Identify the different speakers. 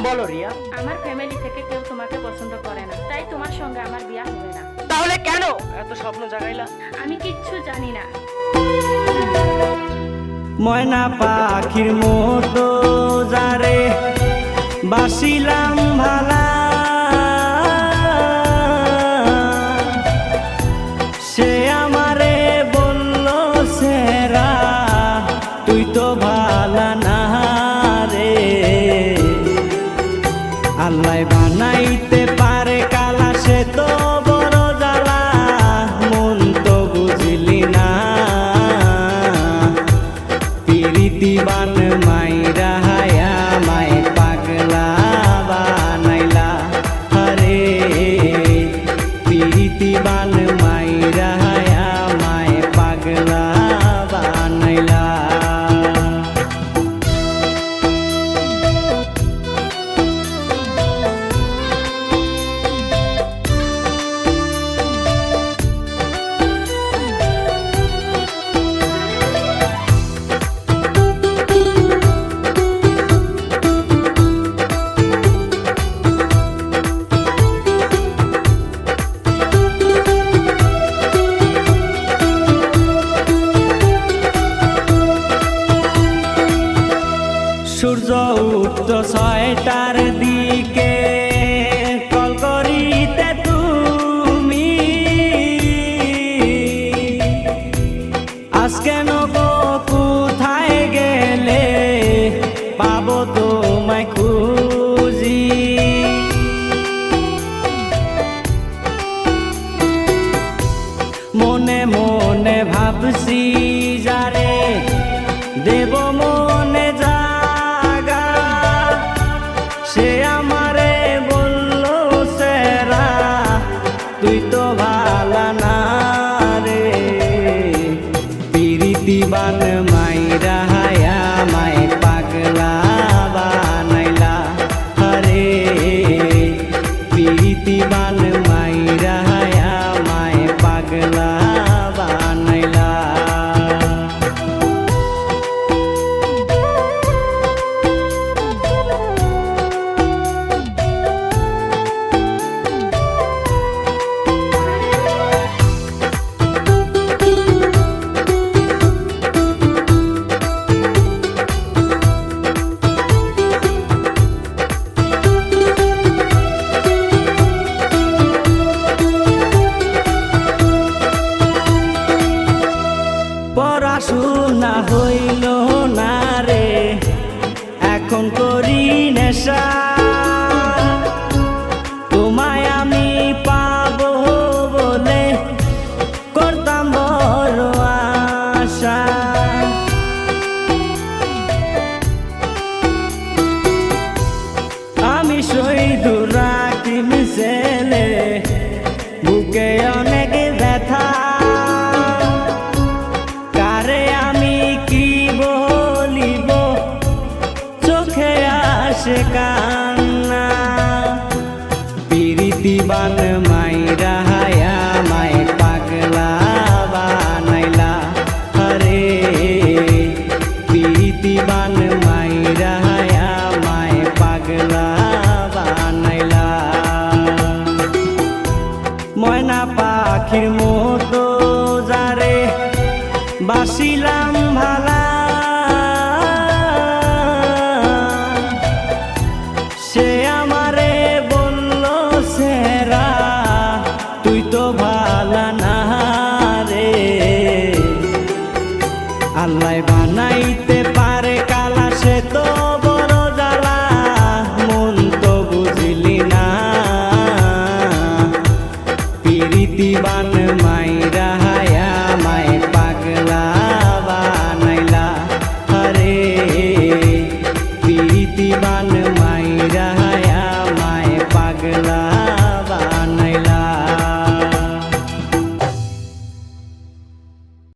Speaker 1: বলো রিয়া।
Speaker 2: আমার ফ্যামিলি থেকে কেউ তোমাকে পছন্দ করে না, তাই তোমার সঙ্গে আমার বিয়ে হবে না।
Speaker 1: তাহলে কেন এত স্বপ্ন জাগাইলা?
Speaker 2: আমি কিচ্ছু জানি না।
Speaker 3: ময়না পাখির মতো যারে বাসিলাম ভালা, সে আমারে বলল সেরা তুই তো ভালা না রে। আল্লাহ বানাইতে পারে কালা, সে তো বড় জ্বালা, মন তো বুঝলি না। পিরিতিবান মাইরা হায়া মায় পাগলা বানাইলা, হরে পিরিতিবান মাইরা হায়া মায় পাগলা বানাইলা। সূর্য উঠত 6টার দিকে, কল করিতে তুমি আজকে নগো কোথায় গেলে, পাবো তোমায় খুঁজি। মনে মনে ভাবছি যারে দেব মনে জাগা, সে আমারে বলল সেরা তুই তো ভালা না রে। পিরিতিবান মাইরা হায়া মায় পাগলা বানাইলা, হরে পিরিতিবান মাইরা হায়া মায় পাগলা বানাইলা। পড়াশোনা হইল না রে, এখন করি নেশা, তোমায় আমি পাবো বলে করতাম বড় আশা। আমি শহীদুর রাকিব ছেলে, বুকে অনেক ব্যথা, কারে আমি কি বলিব, চোখে আসে কান্না। পিরিতিবান মাইরা হায়া মায় পাগলা বানাইলা, হরে পিরিতিবান মাইরা হায়া মায় পাগলা বানাইলা। ময়না পাখির মতো যারে বাসিলাম ভালা, সে আমারে বলল সেরা তুই তো ভালা না রে। আল্লাহ বানাইতে পারে কালা, সে তো